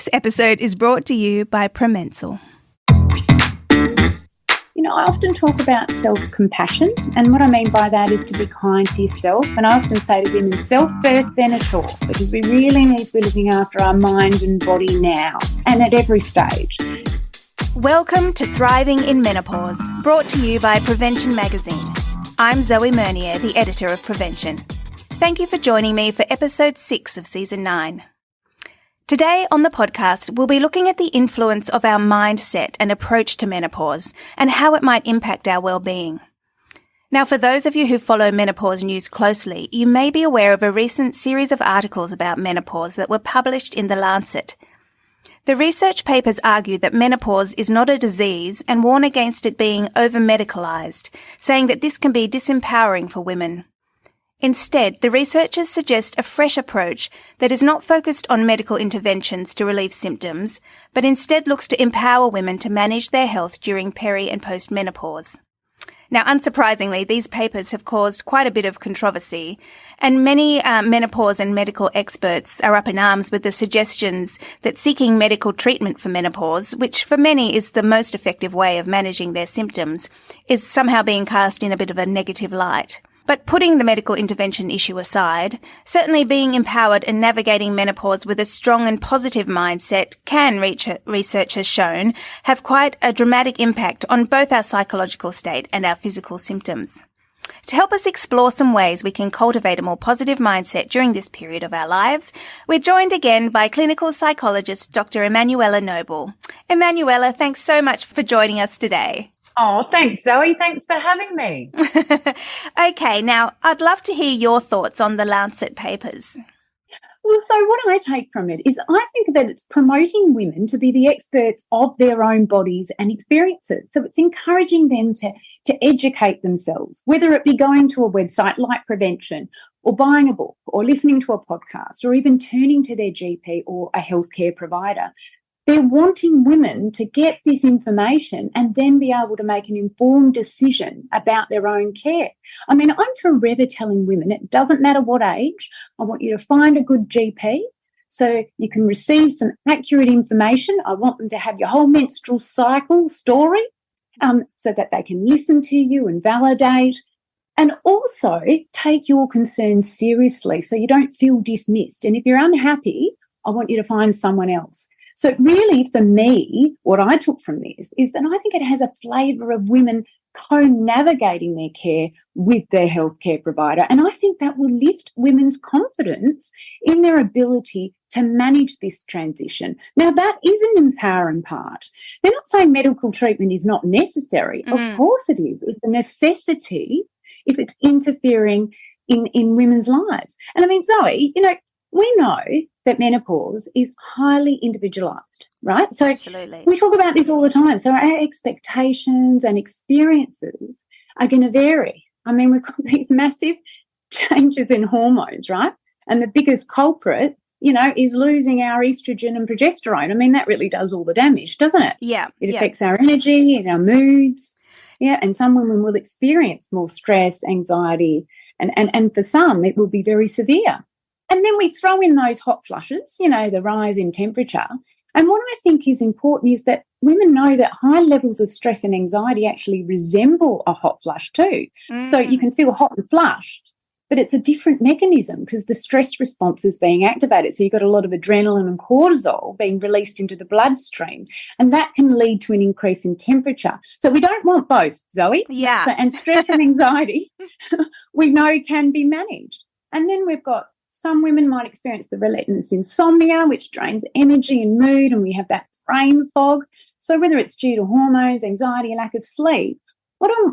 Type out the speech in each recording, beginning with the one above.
This episode is brought to you by Promensal. You know, I often talk about self-compassion, and what I mean by that is to be kind to yourself. And I often say to women, self first, then at all, because we really need to be looking after our mind and body now and at every stage. Welcome to Thriving in Menopause, brought to you by Prevention Magazine. I'm Zoe Mernier, the editor of Prevention. Thank you for joining me for episode 6 of season 9. Today on the podcast, we'll be looking at the influence of our mindset and approach to menopause and how it might impact our well-being. Now, for those of you who follow menopause news closely, you may be aware of a recent series of articles about menopause that were published in The Lancet. The research papers argue that menopause is not a disease and warn against it being over-medicalised, saying that this can be disempowering for women. Instead, the researchers suggest a fresh approach that is not focused on medical interventions to relieve symptoms, but instead looks to empower women to manage their health during peri- and post-menopause. Now, unsurprisingly, these papers have caused quite a bit of controversy, and many menopause and medical experts are up in arms with the suggestions that seeking medical treatment for menopause, which for many is the most effective way of managing their symptoms, is somehow being cast in a bit of a negative light. But putting the medical intervention issue aside, certainly being empowered and navigating menopause with a strong and positive mindset can, research has shown, have quite a dramatic impact on both our psychological state and our physical symptoms. To help us explore some ways we can cultivate a more positive mindset during this period of our lives, we're joined again by clinical psychologist Dr. Emanuela Noble. Emanuela, thanks so much for joining us today. Oh, thanks, Zoe. Thanks for having me. Okay, now I'd love to hear your thoughts on the Lancet papers. Well, so what I take from it is I think that it's promoting women to be the experts of their own bodies and experiences. So it's encouraging them to educate themselves, whether it be going to a website like Prevention or buying a book or listening to a podcast or even turning to their GP or a healthcare provider. They're wanting women to get this information and then be able to make an informed decision about their own care. I mean, I'm forever telling women, it doesn't matter what age, I want you to find a good GP so you can receive some accurate information. I want them to have your whole menstrual cycle story so that they can listen to you and validate, and also take your concerns seriously so you don't feel dismissed. And if you're unhappy, I want you to find someone else. So really, for me, what I took from this is that I think it has a flavour of women co-navigating their care with their healthcare provider. And I think that will lift women's confidence in their ability to manage this transition. Now, that is an empowering part. They're not saying medical treatment is not necessary. Of course it is. It's a necessity if it's interfering in women's lives. And I mean, Zoe, you know, we know that menopause is highly individualised, right? So absolutely. We talk about this all the time. So our expectations and experiences are going to vary. I mean, we've got these massive changes in hormones, right? And the biggest culprit, you know, is losing our estrogen and progesterone. I mean, that really does all the damage, doesn't it? Yeah. It affects our energy and our moods. Yeah, and some women will experience more stress, anxiety, and for some it will be very severe. And then we throw in those hot flushes, you know, the rise in temperature. And what I think is important is that women know that high levels of stress and anxiety actually resemble a hot flush too. So you can feel hot and flushed, but it's a different mechanism because the stress response is being activated. So you've got a lot of adrenaline and cortisol being released into the bloodstream, and that can lead to an increase in temperature. So we don't want both, Zoe. Yeah. So, and stress and anxiety we know can be managed. And then we've got some women might experience the relentless insomnia, which drains energy and mood, and we have that brain fog. So whether it's due to hormones, anxiety, lack of sleep,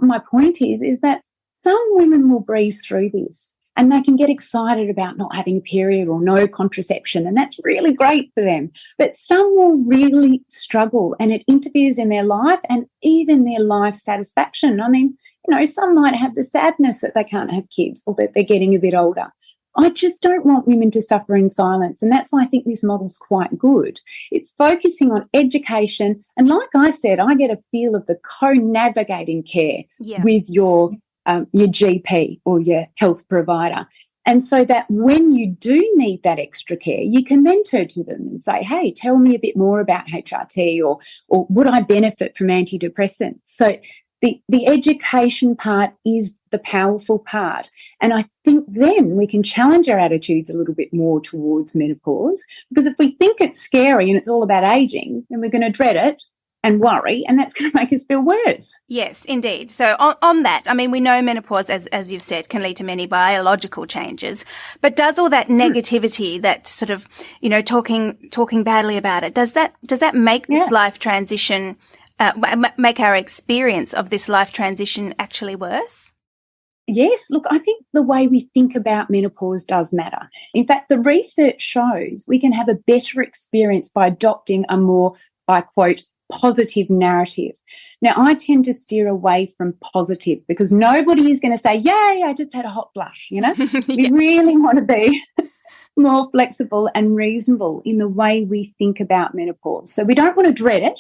my point is that some women will breeze through this and they can get excited about not having a period or no contraception, and that's really great for them. But some will really struggle, and it interferes in their life and even their life satisfaction. I mean, you know, some might have the sadness that they can't have kids or that they're getting a bit older. I just don't want women to suffer in silence, and that's why I think this model's quite good. It's focusing on education, and like I said, I get a feel of the co-navigating care with your GP or your health provider. And so that when you do need that extra care, you can then turn to them and say, hey, tell me a bit more about HRT, or would I benefit from antidepressants? So the education part is the powerful part. And I think then we can challenge our attitudes a little bit more towards menopause, because if we think it's scary and it's all about aging, then we're going to dread it and worry, and that's going to make us feel worse. Yes, indeed. So on that, I mean, we know menopause, as you've said, can lead to many biological changes, but does all that negativity, that sort of, talking badly about it, does that make this life transition, make our experience of this life transition actually worse? Yes, look, I think the way we think about menopause does matter. In fact, the research shows we can have a better experience by adopting a more, I quote, positive narrative. Now, I tend to steer away from positive because nobody is going to say, yay, I just had a hot flush, We really want to be more flexible and reasonable in the way we think about menopause. So we don't want to dread it,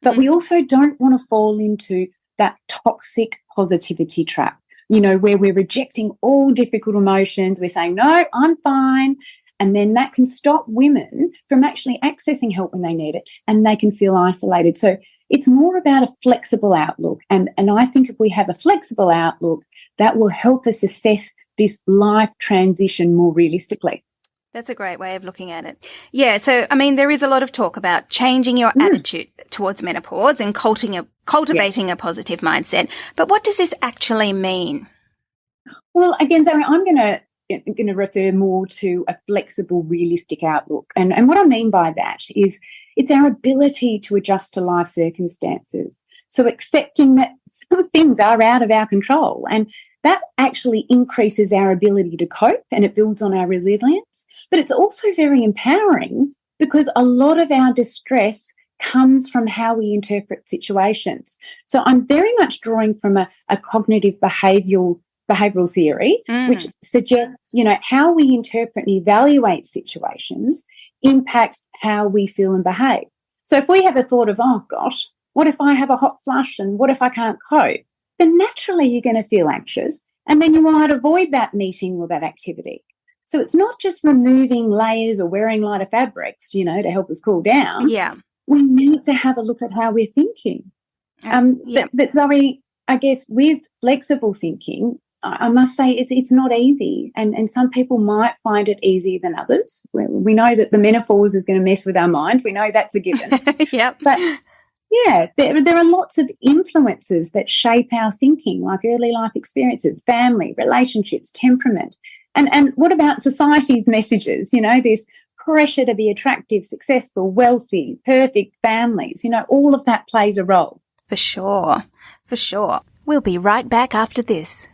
but we also don't want to fall into that toxic positivity trap, where we're rejecting all difficult emotions. We're saying, no, I'm fine. And then that can stop women from actually accessing help when they need it, and they can feel isolated. So it's more about a flexible outlook. And I think if we have a flexible outlook, that will help us assess this life transition more realistically. That's a great way of looking at it. Yeah. So, I mean, there is a lot of talk about changing your attitude towards menopause and cultivating a positive mindset. But what does this actually mean? Well, again, Zoe, I'm going to refer more to a flexible, realistic outlook. And what I mean by that is it's our ability to adjust to life circumstances. So accepting that some things are out of our control, and that actually increases our ability to cope, and it builds on our resilience. But it's also very empowering because a lot of our distress comes from how we interpret situations. So I'm very much drawing from a cognitive behavioural theory, which suggests, how we interpret and evaluate situations impacts how we feel and behave. So if we have a thought of, oh gosh, what if I have a hot flush and what if I can't cope? Then naturally you're going to feel anxious, and then you might avoid that meeting or that activity. So it's not just removing layers or wearing lighter fabrics, to help us cool down. Yeah. We need to have a look at how we're thinking. But Zoe, I guess with flexible thinking, I must say it's not easy, and some people might find it easier than others. We know that the menopause is going to mess with our mind. We know that's a given. Yep. But yeah, there are lots of influences that shape our thinking, like early life experiences, family, relationships, temperament. And what about society's messages? This pressure to be attractive, successful, wealthy, perfect families. All of that plays a role. For sure. We'll be right back after this.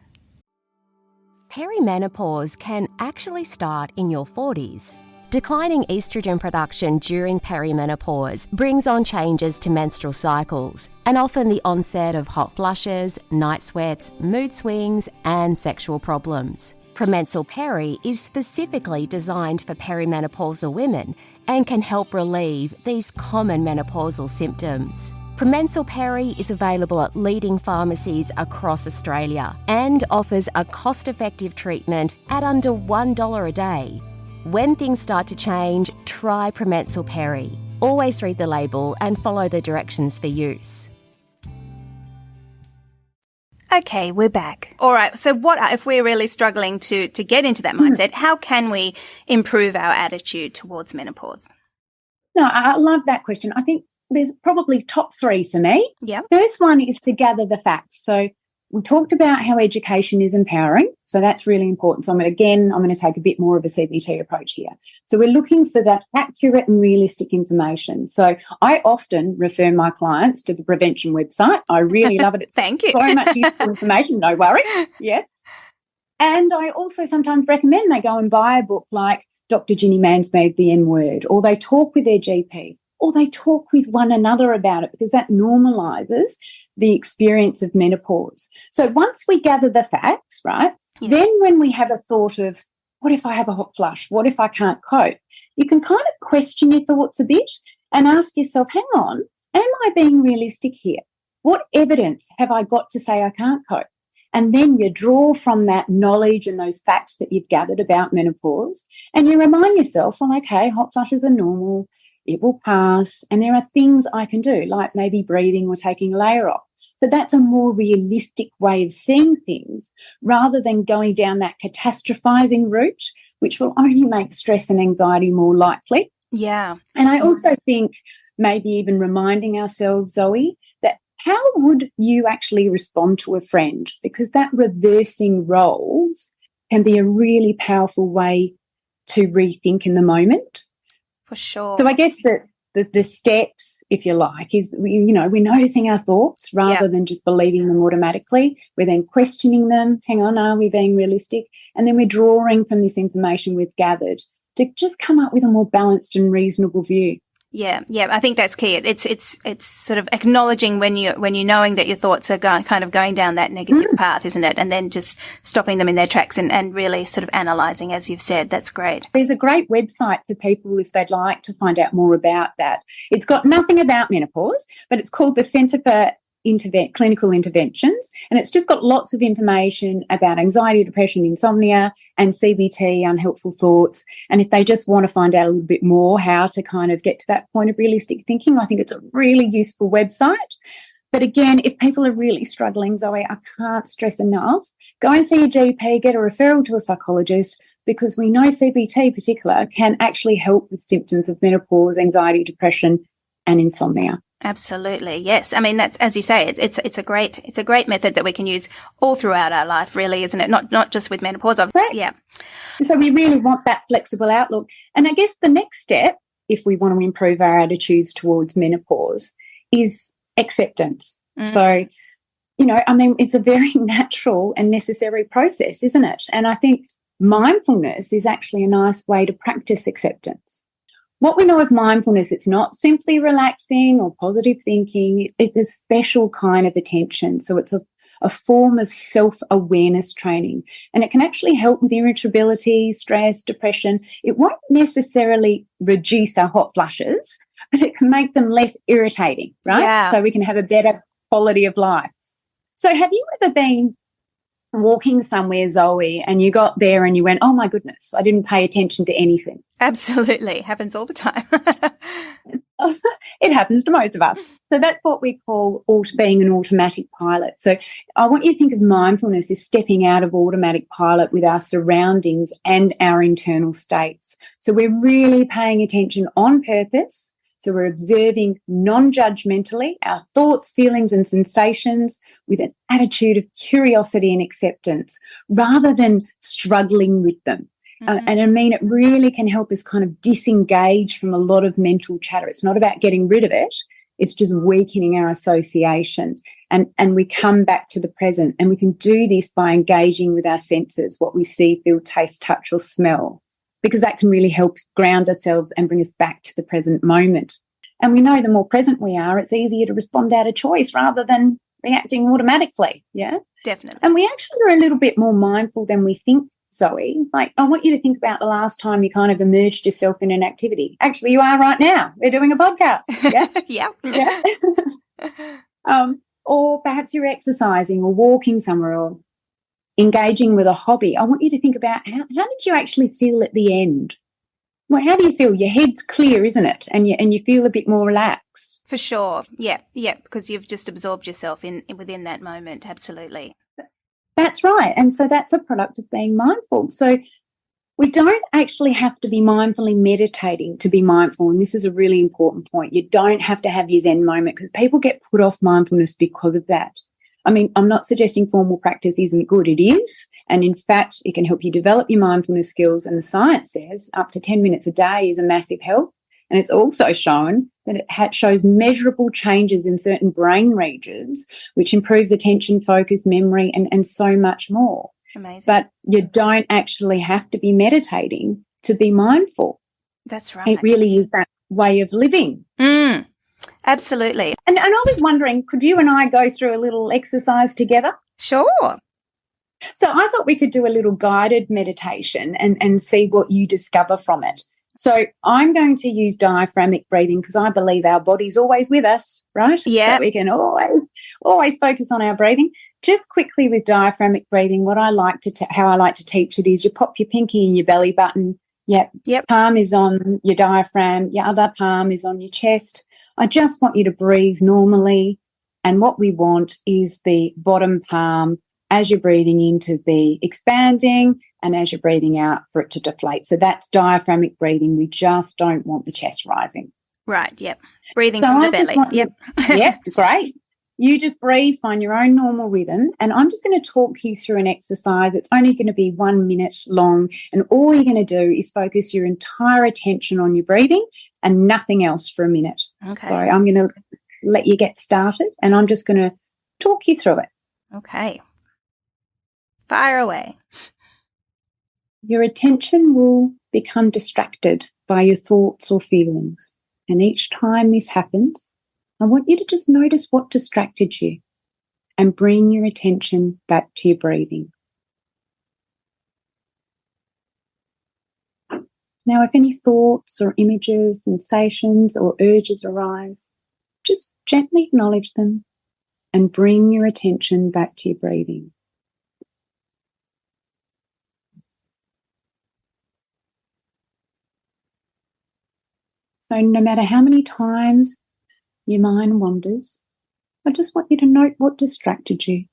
Perimenopause can actually start in your 40s. Declining estrogen production during perimenopause brings on changes to menstrual cycles and often the onset of hot flushes, night sweats, mood swings, and sexual problems. Promensul Peri is specifically designed for perimenopausal women and can help relieve these common menopausal symptoms. Promensul Peri is available at leading pharmacies across Australia and offers a cost-effective treatment at under $1 a day. When things start to change, try Promensul Peri. Always read the label and follow the directions for use. Okay, we're back. All right, so what if we're really struggling to get into that mindset? How can we improve our attitude towards menopause? No, I love that question. I think there's probably top three for me. Yeah. First one is to gather the facts. So we talked about how education is empowering. So that's really important. So I'm going to take a bit more of a CBT approach here. So we're looking for that accurate and realistic information. So I often refer my clients to the prevention website. I really love it. It's Thank you. So much useful information. No worry. Yes. And I also sometimes recommend they go and buy a book like Dr. Ginny Mansberg, The M Word, or they talk with their GP, or they talk with one another about it, because that normalises the experience of menopause. So once we gather the facts, right, then when we have a thought of, what if I have a hot flush? What if I can't cope? You can kind of question your thoughts a bit and ask yourself, hang on, am I being realistic here? What evidence have I got to say I can't cope? And then you draw from that knowledge and those facts that you've gathered about menopause, and you remind yourself, well, okay, hot flushes are normal, it will pass, and there are things I can do, like maybe breathing or taking a layer off. So that's a more realistic way of seeing things rather than going down that catastrophizing route, which will only make stress and anxiety more likely. Yeah. And I also think maybe even reminding ourselves, Zoe, that how would you actually respond to a friend? Because that reversing roles can be a really powerful way to rethink in the moment. For sure. So I guess that the steps, if you like, is, we're noticing our thoughts rather than just believing them automatically. We're then questioning them. Hang on, are we being realistic? And then we're drawing from this information we've gathered to just come up with a more balanced and reasonable view. Yeah, I think that's key. It's sort of acknowledging when you're knowing that your thoughts are kind of going down that negative path, isn't it? And then just stopping them in their tracks and really sort of analysing, as you've said. That's great. There's a great website for people if they'd like to find out more about that. It's got nothing about menopause, but it's called the Centre for Clinical Interventions, and it's just got lots of information about anxiety, depression, insomnia, and CBT, unhelpful thoughts. And if they just want to find out a little bit more how to kind of get to that point of realistic thinking, I think it's a really useful website. But again, if people are really struggling, Zoe, I can't stress enough, go and see a GP, get a referral to a psychologist, because we know CBT in particular can actually help with symptoms of menopause, anxiety, depression, and insomnia. Absolutely. Yes. I mean, that's, as you say, it's a great method that we can use all throughout our life, really, isn't it? Not just with menopause, obviously. Right. Yeah. So we really want that flexible outlook. And I guess the next step, if we want to improve our attitudes towards menopause, is acceptance. So, it's a very natural and necessary process, isn't it? And I think mindfulness is actually a nice way to practice acceptance. What we know of mindfulness, it's not simply relaxing or positive thinking. It's a special kind of attention. So it's a form of self-awareness training, and it can actually help with irritability, stress, depression. It won't necessarily reduce our hot flushes, but it can make them less irritating, right? Yeah. So we can have a better quality of life. So have you ever been walking somewhere, Zoe, and you got there and you went, oh my goodness, I didn't pay attention to anything? Absolutely. It happens all the time. It happens to most of us. So that's what we call being an automatic pilot. So I want you to think of mindfulness as stepping out of automatic pilot with our surroundings and our internal states. So we're really paying attention on purpose. So we're observing non-judgmentally our thoughts, feelings and sensations with an attitude of curiosity and acceptance rather than struggling with them. And I mean, it really can help us kind of disengage from a lot of mental chatter. It's not about getting rid of it. It's just weakening our association. And we come back to the present. And we can do this by engaging with our senses, what we see, feel, taste, touch or smell, because that can really help ground ourselves and bring us back to the present moment. And we know the more present we are, it's easier to respond out of choice rather than reacting automatically. Yeah, Definitely. And we actually are a little bit more mindful than we think, Zoe. Like, I want you to think about the last time you kind of immersed yourself in an activity. Actually, you are right now. We're doing a podcast. Yeah. Yeah. Or perhaps you're exercising or walking somewhere or engaging with a hobby. I want you to think about how did you actually feel at the end? Well, how do you feel? Your head's clear, isn't it? And you feel a bit more relaxed. For sure. Yeah, because you've just absorbed yourself within that moment. Absolutely. That's right. And so that's a product of being mindful. So we don't actually have to be mindfully meditating to be mindful. And this is a really important point. You don't have to have your Zen moment, because people get put off mindfulness because of that. I mean, I'm not suggesting formal practice isn't good. It is. And in fact, it can help you develop your mindfulness skills. And the science says up to 10 minutes a day is a massive help. And it's also shown that it shows measurable changes in certain brain regions, which improves attention, focus, memory, and so much more. Amazing. But you don't actually have to be meditating to be mindful. That's right. It really is that way of living. Absolutely. And I was wondering, could you and I go through a little exercise together? Sure. So I thought we could do a little guided meditation and see what you discover from it. So I'm going to use diaphragmic breathing because I believe our body's always with us, right? Yeah. So we can always focus on our breathing. Just quickly with diaphragmic breathing, what I like to how I like to teach it is you pop your pinky in your belly button. Yep. Palm is on your diaphragm. Your other palm is on your chest. I just want you to breathe normally. And what we want is the bottom palm as you're breathing in to be expanding and as you're breathing out for it to deflate. So that's diaphragmic breathing. We just don't want the chest rising. Right, yep. Breathing from the belly. Yep, great. You just breathe, find your own normal rhythm. And I'm just going to talk you through an exercise. It's only going to be 1 minute long. And all you're going to do is focus your entire attention on your breathing and nothing else for a minute. Okay. So I'm going to let you get started and I'm just going to talk you through it. Okay. Fire away. Your attention will become distracted by your thoughts or feelings. And each time this happens, I want you to just notice what distracted you and bring your attention back to your breathing. Now, if any thoughts or images, sensations or urges arise, just gently acknowledge them and bring your attention back to your breathing. So no matter how many times your mind wanders, I just want you to note what distracted you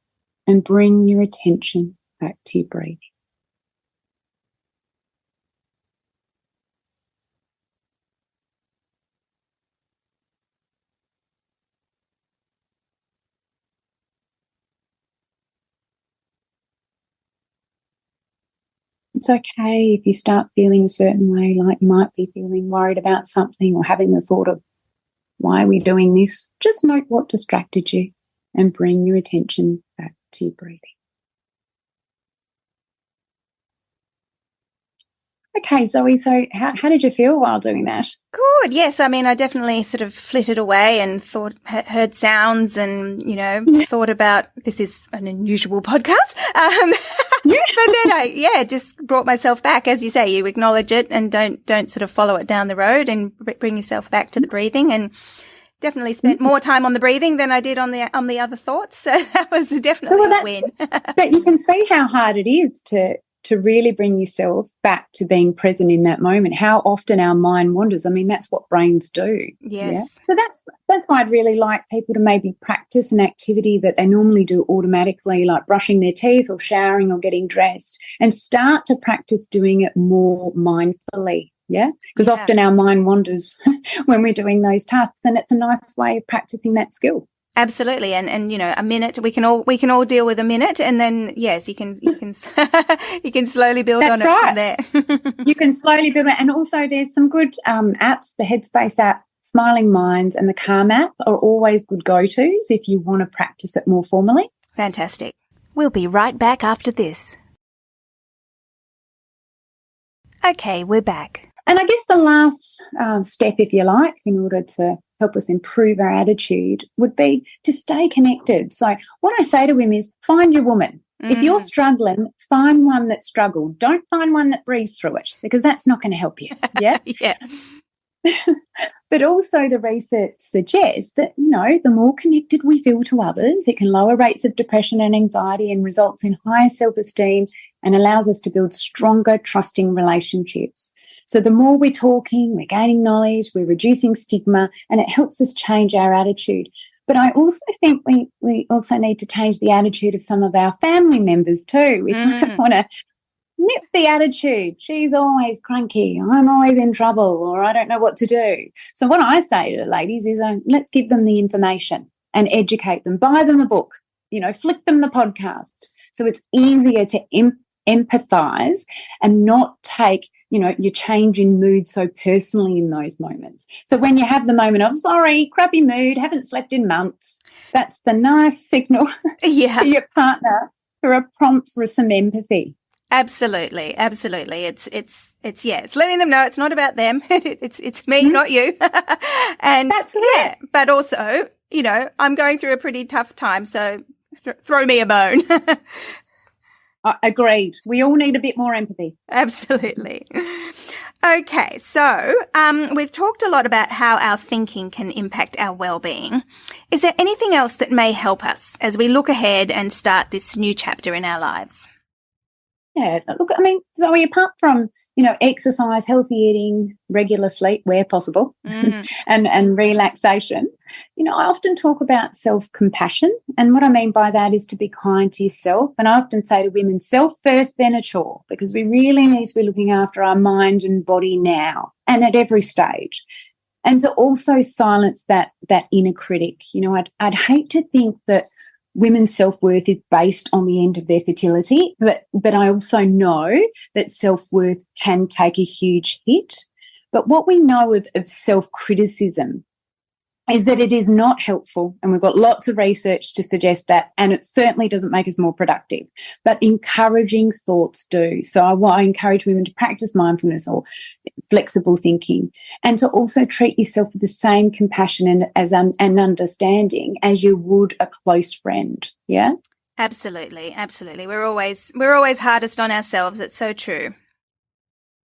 and bring your attention back to your breathing. It's okay if you start feeling a certain way, like you might be feeling worried about something or having the thought of, why are we doing this? Just note what distracted you and bring your attention back to your breathing. Okay, Zoe, so how did you feel while doing that? Good, yes. I mean, I definitely sort of flitted away and heard sounds and, thought about, this is an unusual podcast. But then I just brought myself back. As you say, you acknowledge it and don't sort of follow it down the road and bring yourself back to the breathing, and definitely spent more time on the breathing than I did on the other thoughts. So that was definitely a win. But you can see how hard it is to really bring yourself back to being present in that moment, how often our mind wanders. I mean, that's what brains do. Yes. Yeah? So that's why I'd really like people to maybe practice an activity that they normally do automatically, like brushing their teeth or showering or getting dressed, and start to practice doing it more mindfully. Yeah, because often our mind wanders when we're doing those tasks, and it's a nice way of practicing that skill. Absolutely, and a minute we can all deal with a minute, and then yes, you can you can slowly build on it from there. You can slowly build it, and also there's some good apps. The Headspace app, Smiling Minds, and the Calm app are always good go-tos if you want to practice it more formally. Fantastic. We'll be right back after this. Okay, we're back. And I guess the last step, if you like, in order to help us improve our attitude would be to stay connected. So what I say to women is find your woman. If you're struggling, find one that struggled. Don't find one that breezed through it, because that's not going to help you. Yeah? Yeah. But also the research suggests that, the more connected we feel to others, it can lower rates of depression and anxiety and results in higher self-esteem and allows us to build stronger, trusting relationships. So the more we're talking, we're gaining knowledge, we're reducing stigma, and it helps us change our attitude. But I also think we also need to change the attitude of some of our family members too. We don't want to nip the attitude. She's always cranky. I'm always in trouble, or I don't know what to do. So what I say to the ladies is let's give them the information and educate them. Buy them a book, flick them the podcast. So it's easier to empathise and not take, your change in mood so personally in those moments. So when you have the moment of, sorry, crappy mood, haven't slept in months, that's the nice signal to your partner for a prompt for some empathy. Absolutely. It's letting them know it's not about them. It's me, not you. And that's right. But also, I'm going through a pretty tough time, so throw me a bone. Agreed. We all need a bit more empathy. Absolutely. Okay, so we've talked a lot about how our thinking can impact our well-being. Is there anything else that may help us as we look ahead and start this new chapter in our lives? Yeah, look, I mean, Zoe, apart from, exercise, healthy eating, regular sleep where possible, and relaxation, I often talk about self-compassion. And what I mean by that is to be kind to yourself. And I often say to women, self first, then a chore, because we really need to be looking after our mind and body now and at every stage. And to also silence that inner critic. I'd hate to think that women's self-worth is based on the end of their fertility, but I also know that self-worth can take a huge hit. But what we know of self-criticism is that it is not helpful, and we've got lots of research to suggest that, and it certainly doesn't make us more productive, but encouraging thoughts do. So I encourage women to practice mindfulness or flexible thinking, and to also treat yourself with the same compassion and understanding as you would a close friend. Yeah? Absolutely. We're always hardest on ourselves. It's so true.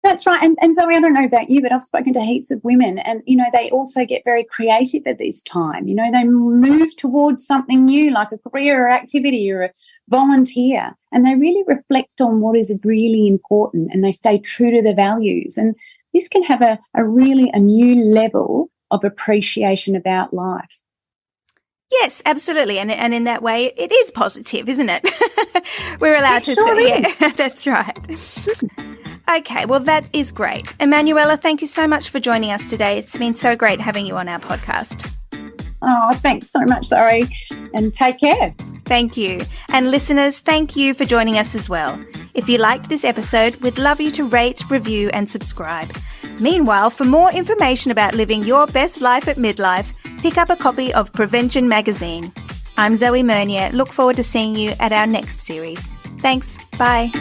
That's right. And Zoe, I don't know about you, but I've spoken to heaps of women and, they also get very creative at this time. They move towards something new, like a career or activity or a volunteer, and they really reflect on what is really important and they stay true to their values. And this can have a new level of appreciation about life. Yes, absolutely. And in that way, it is positive, isn't it? We're allowed to say, yeah, that's right. Okay, well, that is great. Emanuela, thank you so much for joining us today. It's been so great having you on our podcast. Oh, thanks so much, Zoe, and take care. Thank you. And listeners, thank you for joining us as well. If you liked this episode, we'd love you to rate, review, and subscribe. Meanwhile, for more information about living your best life at midlife, pick up a copy of Prevention magazine. I'm Zoe Mernier. Look forward to seeing you at our next series. Thanks. Bye.